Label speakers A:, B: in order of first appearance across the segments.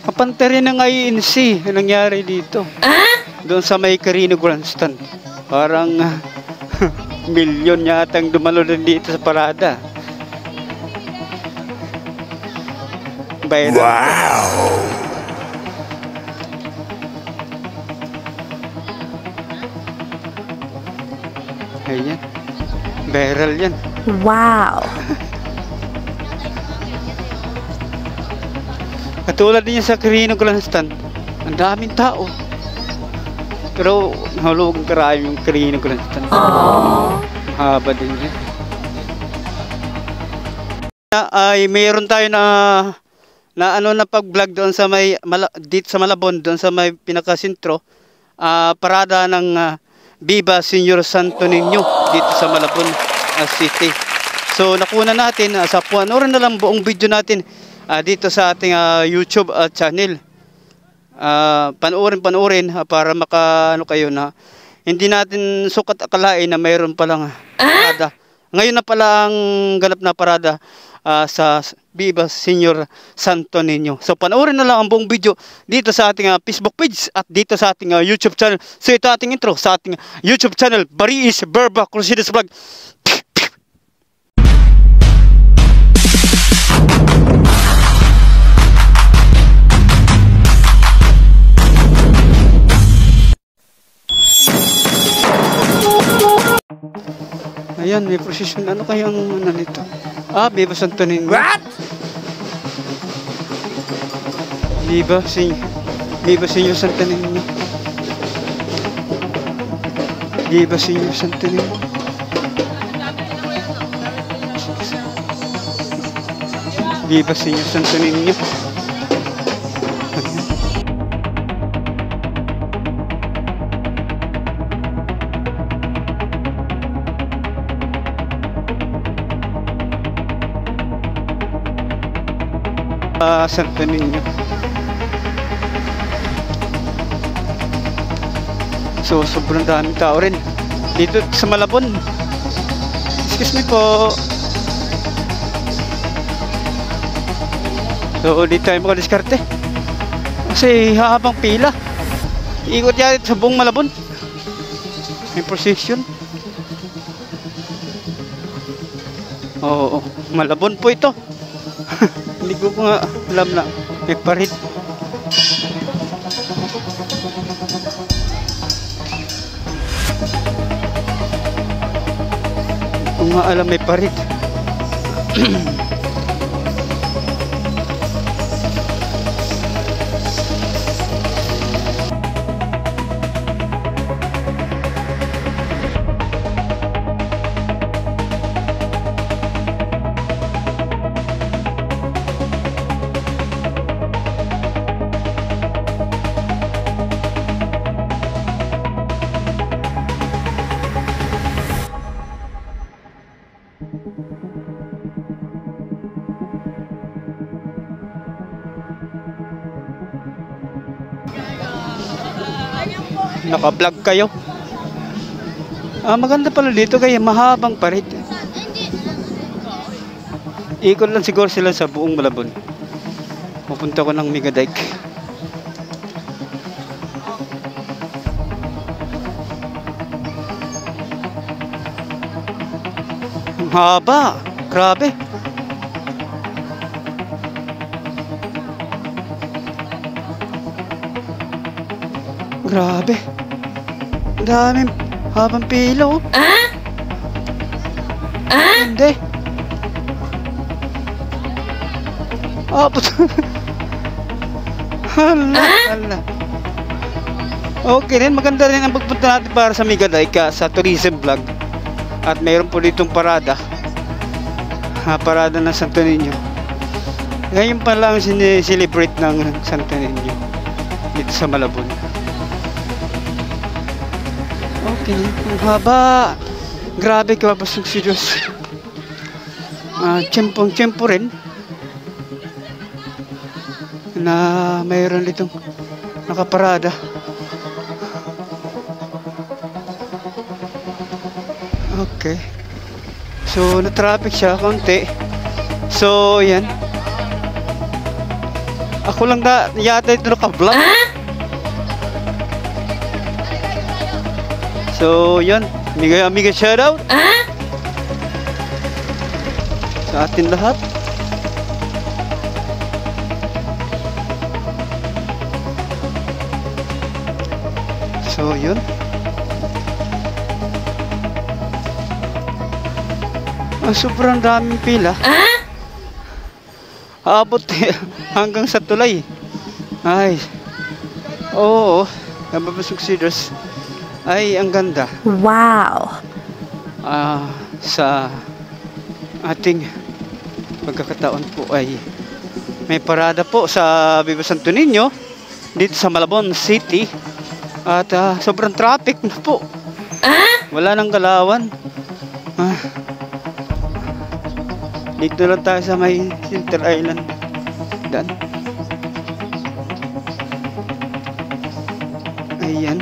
A: Kapante rin ng INC ang nangyari dito. Doon sa may Carino Grandstand. Parang milyon yata ang dumalo din dito sa parada. Viral. Wow! Ayan. Viral yan.
B: Wow!
A: Katulad din sa Carino Grandstand, ang daming tao. Pero nahulog ang karayom yung Carino Grandstand. Haba din yan. Ay mayroon tayo na pag-vlog doon sa may dito sa Malabon, doon sa may pinakasentro, parada ng Viva Senior Santo Niño dito sa Malabon City. So nakuna natin sa panoorin na lang buong video natin dito sa ating YouTube channel. Panoorin para makaano kayo na hindi natin sukat akalain na mayroon palang parada. Ngayon na pala ang ganap na parada sa Viva Senior Santo Niño. So panoorin na lang ang buong video dito sa ating Facebook page at dito sa ating YouTube channel. So ito ating intro sa ating YouTube channel, Bariis Berba Crusaders Vlog. Ayan, may procession. Ano kayang nito? Viva Santo Niño. What? Viva Senior Santo Niño. Viva Senior Santo Niño. Viva Senior Santo Niño. Santo Niño. So sobrang daming tao rin dito sa Malabon. Excuse me po. So dito tayo makadiskarte kasi habang pila ikot yan sa buong Malabon. May procession. Oo, Malabon po ito. Hindi ko nga alam na may parit. Hindi ko nga alam may parit. Naka-vlog kayo. Maganda pala dito kaya mahabang parit. Ikot lang siguro sila sa buong Malabon. Pupunta ko ng Megadike. Ang haba. Grabe. Grabe. Daming habang pila. Hindi. Hala. Okay rin, maganda rin ang pagpunta natin para sa Megadike sa tourism vlog. At mayroon po ditong parada. Parada ng Santo Niño. Ngayon pa lang sinicelebrate ng Santo Niño dito sa Malabon. Okay, ang haba. Grabe, kapapasok si Diyos. Tiyempong-tiyempo rin na mayroon ditong nakaparada. Okay. So, na-traffic siya konti. So, yan. Ako lang yata ito naka-vlog. So, yun. Amiga shoutout. Sa atin lahat. So, yun. Sobrang daming pila. Abot hanggang sa tulay. Ay. Oo. Nababasog Cedars. Ay, ang ganda.
B: Wow.
A: Sa ating pagkakataon po ay may parada po sa Viva Santo Niño dito sa Malabon City. At sobrang traffic na po. Wala nang galawan. Dito lang tayo sa may Center Island. Dan. Ayan. Ayan.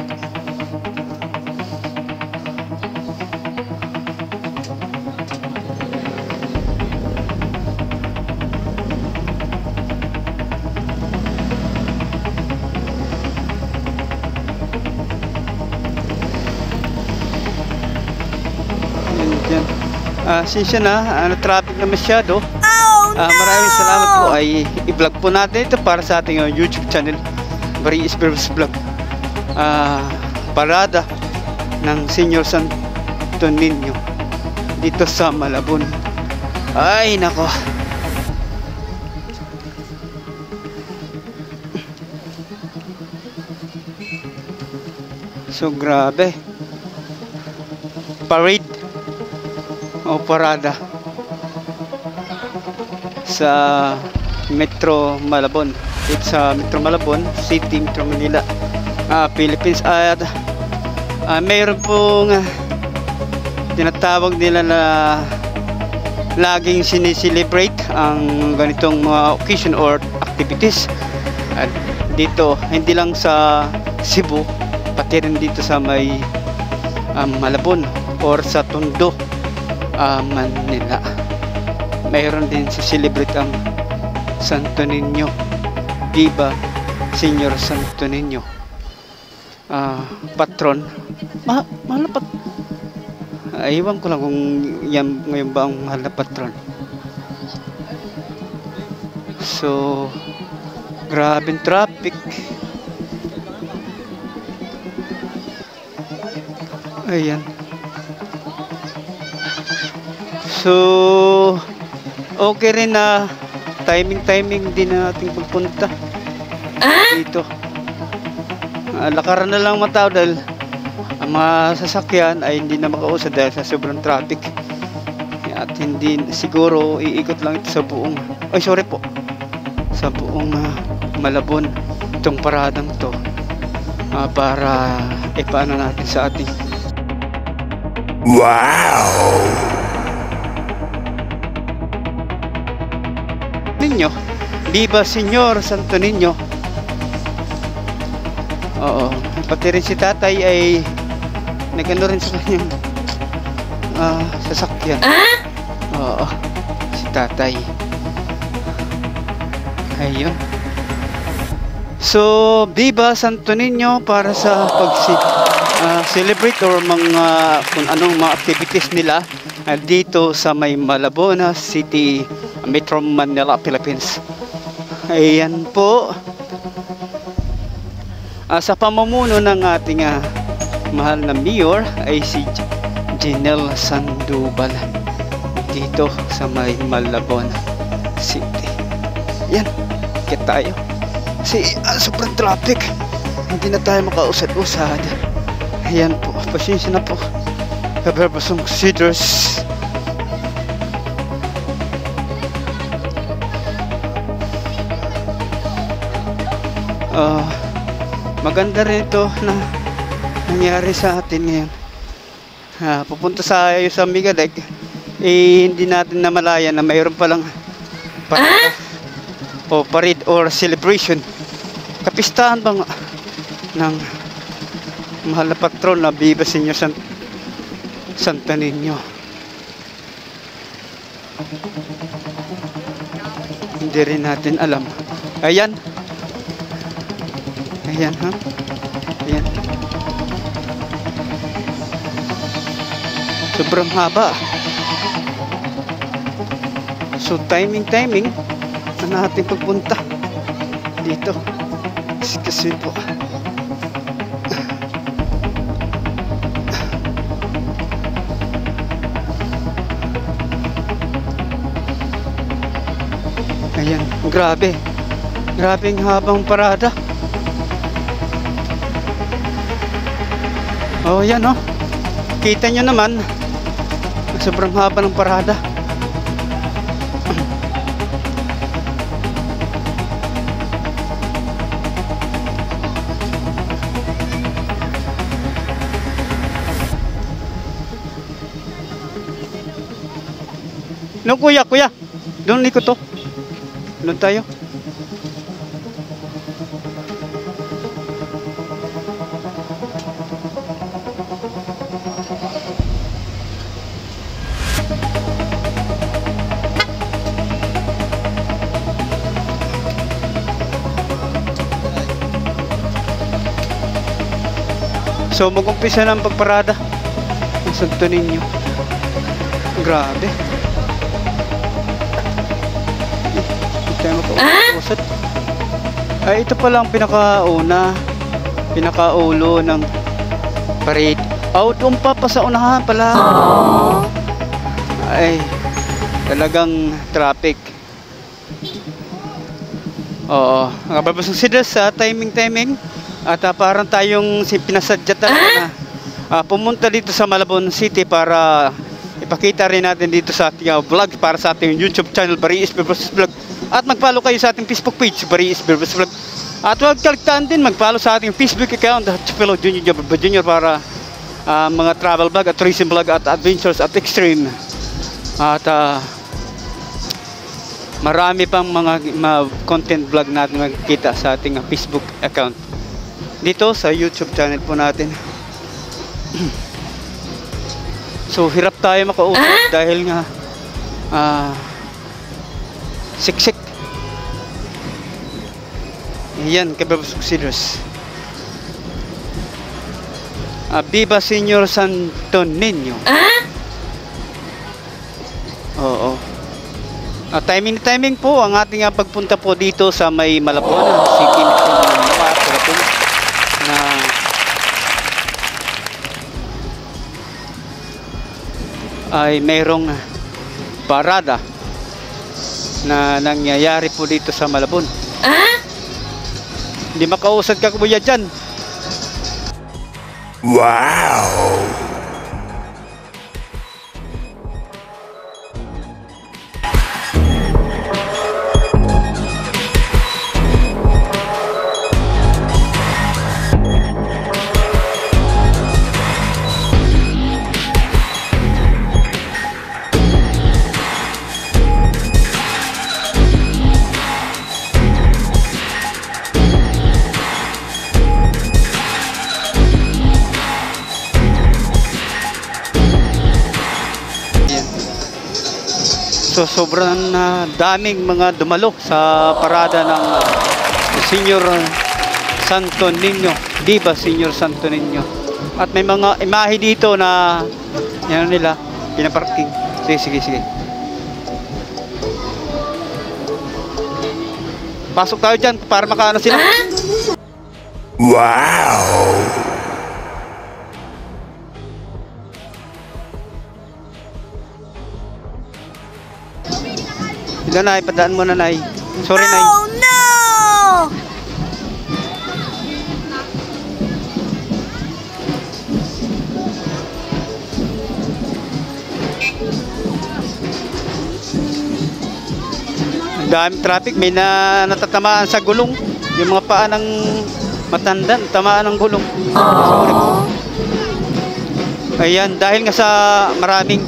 A: Sinsya na, traffic na masyado. Maraming salamat po ay i-vlog po natin ito para sa ating YouTube channel, Marie Esperos Vlog. Parada ng Senior Santo Niño dito sa Malabon. Ay nako. So grabe. Parade o parada sa Metro Malabon. It's sa Metro Malabon City, Metro Manila, Philippines. At mayroon pong tinatawag nila na laging sinicelebrate ang ganitong mga occasion or activities. At dito, hindi lang sa Cebu, pati rin dito sa may Malabon or sa Tondo, Manila. Mayroon din si celebrate ang Santo Niño, Viva Senior Santo Niño, patron. Mahal na iwan ko lang kung yan ngayon ba ang mahal na patron. So grabing traffic. Ayan. So okay rin na timing din natin pagpunta dito. Lakaran na lang mga tao dahil ang mga sasakyan ay hindi na makausad dahil sa sobrang traffic. At hindi siguro iikot lang ito sa buong sa buong Malabon itong paradang to, para ipaano natin sa ating Niño, Viva Senior Santo Niño. Oo, pati rin si tatay ay nagano rin sa kanyang sasakyan. Oo, si tatay. Ayun. So, Viva Santo Niño para sa celebrate or mga kung anong mga activities nila dito sa may Malabon City, Metro Manila, Philippines. Ayan po. Sa pamumuno ng ating mahal na mayor ay si Janelle Sandoval dito sa may Malabon City. Yan, kaya tayo. Kasi sobrang traffic. Hindi na tayo makausad-usad. Ayan po, pasensya na po. Kabarbasong Cedars. Maganda rin ito na nangyari sa atin ngayon. Pupunta sa Migalek, hindi natin namalayan na mayroon palang parade or celebration, kapistahan ba nga ng mahal na patron na Viva Senior Santo Niño. Hindi rin natin alam. Ayan, Ayan ha. Ayan. Sobrang haba. So timing na natin pagpunta dito. Kasi po ayan, grabe ang habang parada. Oh yan oh, kita nyo naman sobrang haba ng parada. No, kuya, doon ikot to. Doon tayo. So mag-umpisa ng pagparada ng Santo Niño. Grabe. Hindi tayo makausap. Ay, ito pala ang pinakaulo ng parade. Oh, doon pa sa unahan pala. Ay, talagang traffic. Oo, nakababasong sila sa timing. At parang tayong pinasadya talaga na pumunta dito sa Malabon City para ipakita rin natin dito sa ating vlog para sa ating YouTube channel Barry Isberbos Vlog. At mag-follow kayo sa ating Facebook page Barry Isberbos Vlog. At huwag kaligtaan din mag-follow sa ating Facebook account Chipelo Junior para mga travel vlog at tourism vlog at adventures at extreme. At marami pang mga content vlog natin makikita sa ating Facebook account dito sa YouTube channel po natin. So hirap tayo makausap dahil nga siksik. Yan, kababasok silos. Viva Senior Santo Niño. Oo. Timing po ang ating pagpunta po dito sa may Malabon City na ay mayroong parada na nangyayari po dito sa Malabon. Hindi makausad ka kuya dyan. Wow! So sobrang daming mga dumalo sa parada ng Senior Santo Niño, Viva Senior Santo Niño. At may mga imahe dito na yan nila pinaparking. Sige. Pasok tayo dyan para makaano sila. Wow! Ito na, ipadaan mo na, Nay. Sorry, Nay. Oh, no! Ang dami traffic. May natatamaan sa gulong. Yung mga paa ng matanda, tamaan ng gulong. Sorry po. Ayan, dahil nga sa maraming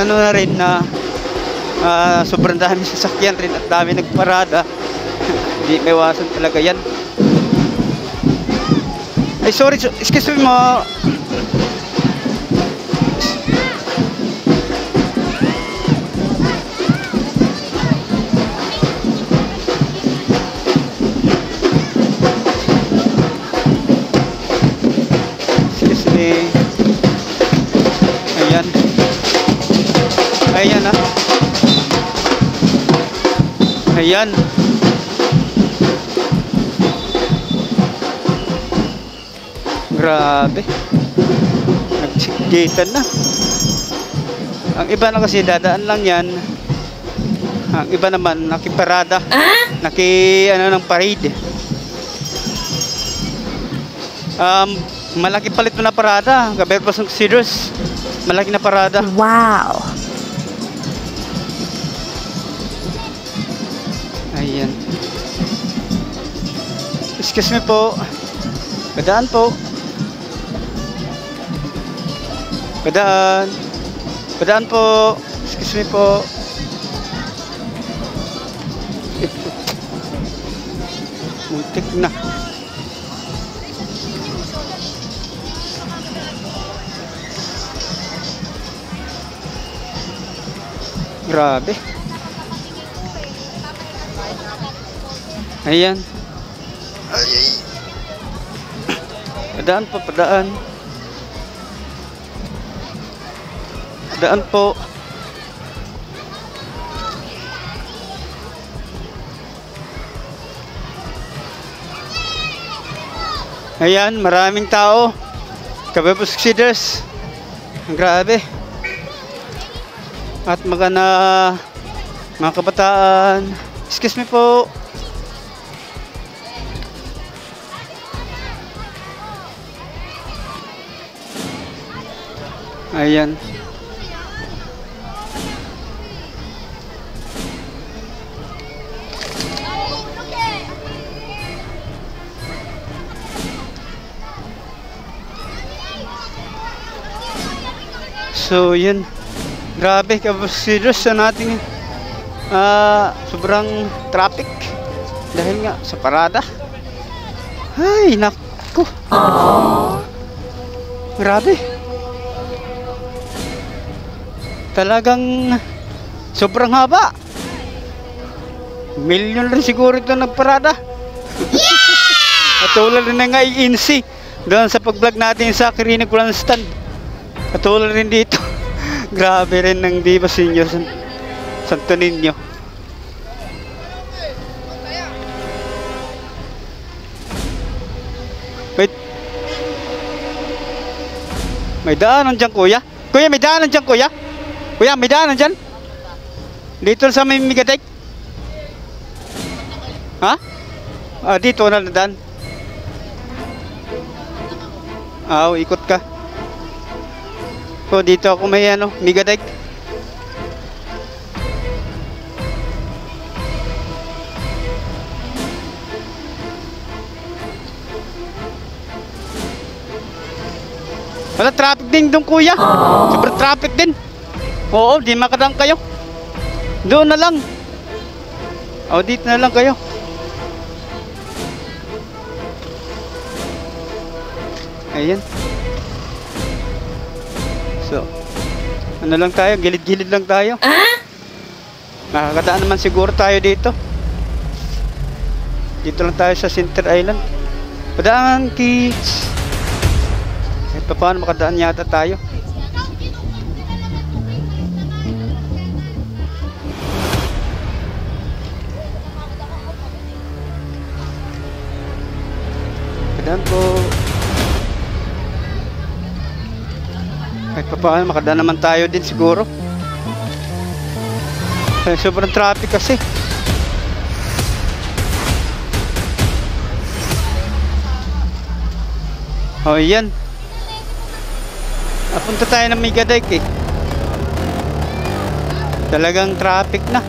A: ano na rin na sobrang dami sasakyan rin at dami nagparada. Hindi may iwasan talaga yan. Ay sorry, excuse me mo. Ayan. Grabe. Nagsigitan na. Ang iba na kasi dadaan lang yan. Ang iba naman nakiparada. Ng parade. Malaki palit na parada. Gabi pa sa Cedars. Malaki na parada.
B: Wow.
A: Ayan. Excuse me po. Padaan po. Padaan. Padaan po. Excuse me po. Muntik na. Grabe. Ayan. Ay. Padaan po, padaan. Padaan po. Ayan, maraming tao. Kabebos Cedars. Grabe. At mga kabataan. Excuse me po. Ayan. So, yun. Grabe, kabasidos sa nating sobrang traffic. Dahil nga sa parada. Ay, naku. Grabe. Talagang sobrang haba. Milyon rin siguro ito nagparada. Katulad rin ng INC doon sa pag-vlog natin sa Quirino Grandstand. Katulad rin dito. Grabe rin ng Viva Senior Santo Niño. Wait. May daanan dyan, kuya. Kuya, may daanan dyan, kuya. Kuya, may daanan dyan. Dito sa may Migadek. Ha? Dito na daan. Ikot ka. Dito ako may Migadek. Wala traffic din doon, kuya. Sobrang traffic din. Oo, di makadang kayo. Doon na lang. Dito na lang kayo. Ayan. So, ano lang tayo, gilid-gilid lang tayo. Makakadaan naman siguro tayo dito. Dito lang tayo sa Center Island. Padaan, kids. Kahit pa paano makadaan yata tayo. Padaan po. Kahit pa paano makadaan naman tayo din siguro. Sobrang traffic kasi. Yan. Punta tayo ng Migadek eh. Talagang traffic na.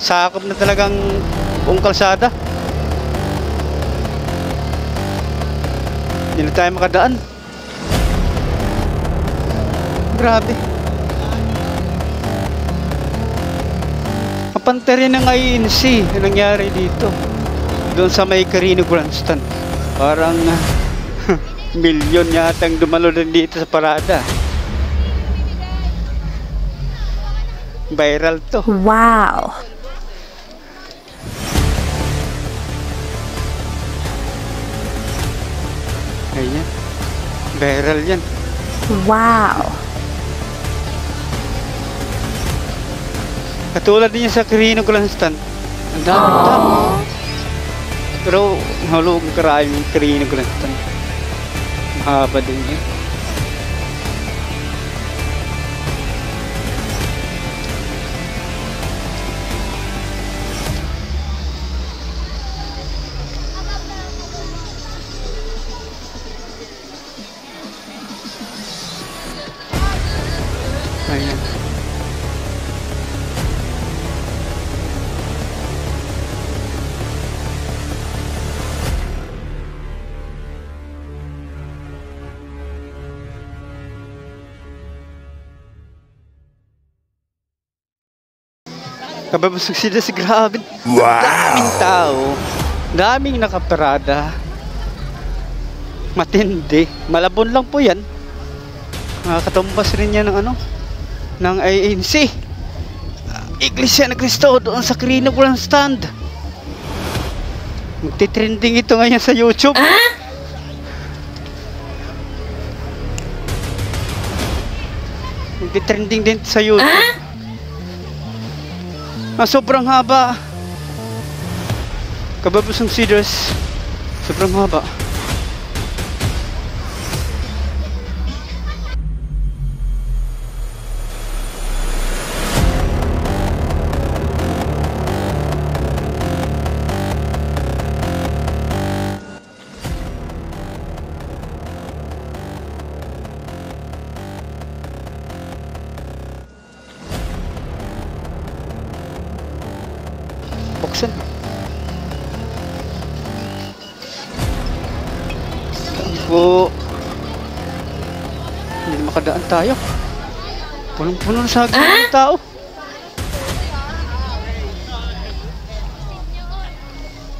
A: Sakop na talagang buong kalsada. Hindi na tayo makadaan. Grabe. Kapante rin ng INC na nangyari dito. Doon sa may Quirino Grandstand. Parang milyon yatang dumalo din dito sa parada. Viral to.
B: Wow.
A: Ayan. Viral yan.
B: Wow.
A: Katulad din yan sa Quirino Grandstand. Ang dami. Pero nahulog ang karayom yung Quirino Grandstand. Mahaba din yan. Ayan. Kababasag sila sa grabe. Daming tao. Daming nakaparada. Matindi. Malabon lang po yan. Katumbas rin yan ng ano, ng ANC. Iglesia ni Cristo doon sa Quirino Grandstand. Magtitrending ito ngayon sa YouTube. Magtitrending din sa YouTube. Sobrang haba. Kababusong Cedars. Sobrang haba. Buksan. Po. Hindi makadaan tayo. Punong-puno sa ng tao.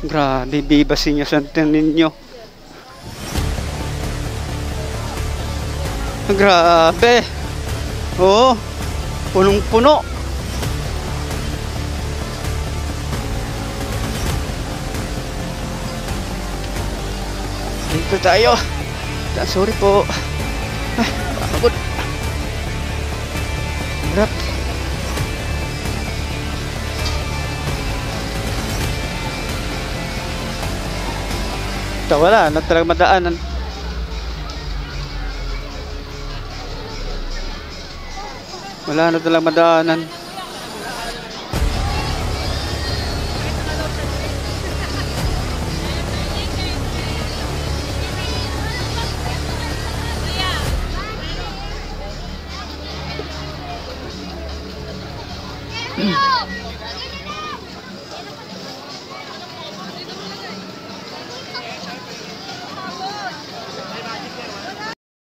A: Grabe, Viva Senior Santo Niño. Grabe. Oo. Punong-puno. Dito tayo. Sorry po. Ay, pagod. Harap. Ito, wala na talagang madaanan. Wala na talagang madaanan.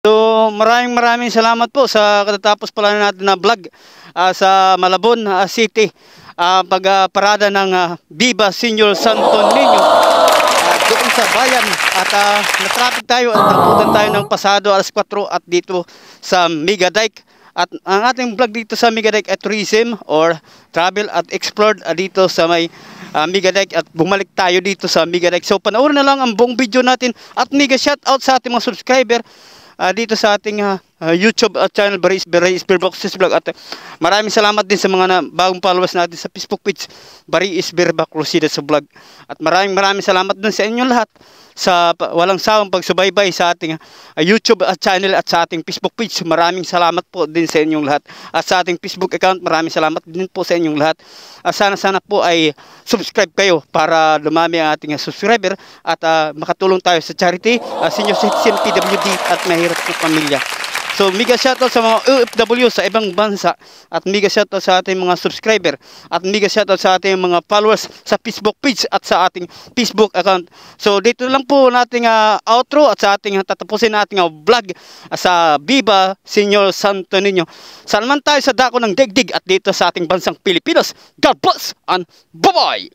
A: So maraming salamat po sa katatapos pala natin na vlog sa Malabon City, pagparada ng Viva Senior Santo Niño doon sa bayan, at na-traffic tayo at nabutan tayo ng pasado alas 4 at dito sa Megadike. At ang ating vlog dito sa Megadike at tourism or travel at explore dito sa may Megadike, at bumalik tayo dito sa Megadike. So panoorin na lang ang buong video natin at mega shoutout sa ating mga subscriber dito sa ating YouTube channel, Barry Isberbaklusides Vlog. At maraming salamat din sa mga bagong followers natin sa Facebook page, Barry Isberbaklusides Vlog. At maraming salamat din sa inyong lahat sa walang sawang pagsubaybay sa ating YouTube channel at sa ating Facebook page. Maraming salamat po din sa inyong lahat. At sa ating Facebook account, maraming salamat din po sa inyong lahat. Sana po ay subscribe kayo para dumami ang ating subscriber at makatulong tayo sa charity, Senior Citizen PWD at Mahirap po Pamilya. So mega shoutout sa mga OFW sa ibang bansa, at mega shoutout sa ating mga subscriber, at mega shoutout sa ating mga followers sa Facebook page at sa ating Facebook account. So dito lang po nating outro at sa ating tatapusin nating vlog sa Viva Senior Santo Niño. Salamat tayo sa dako ng digdig at dito sa ating bansang Pilipinas. God bless and bye-bye!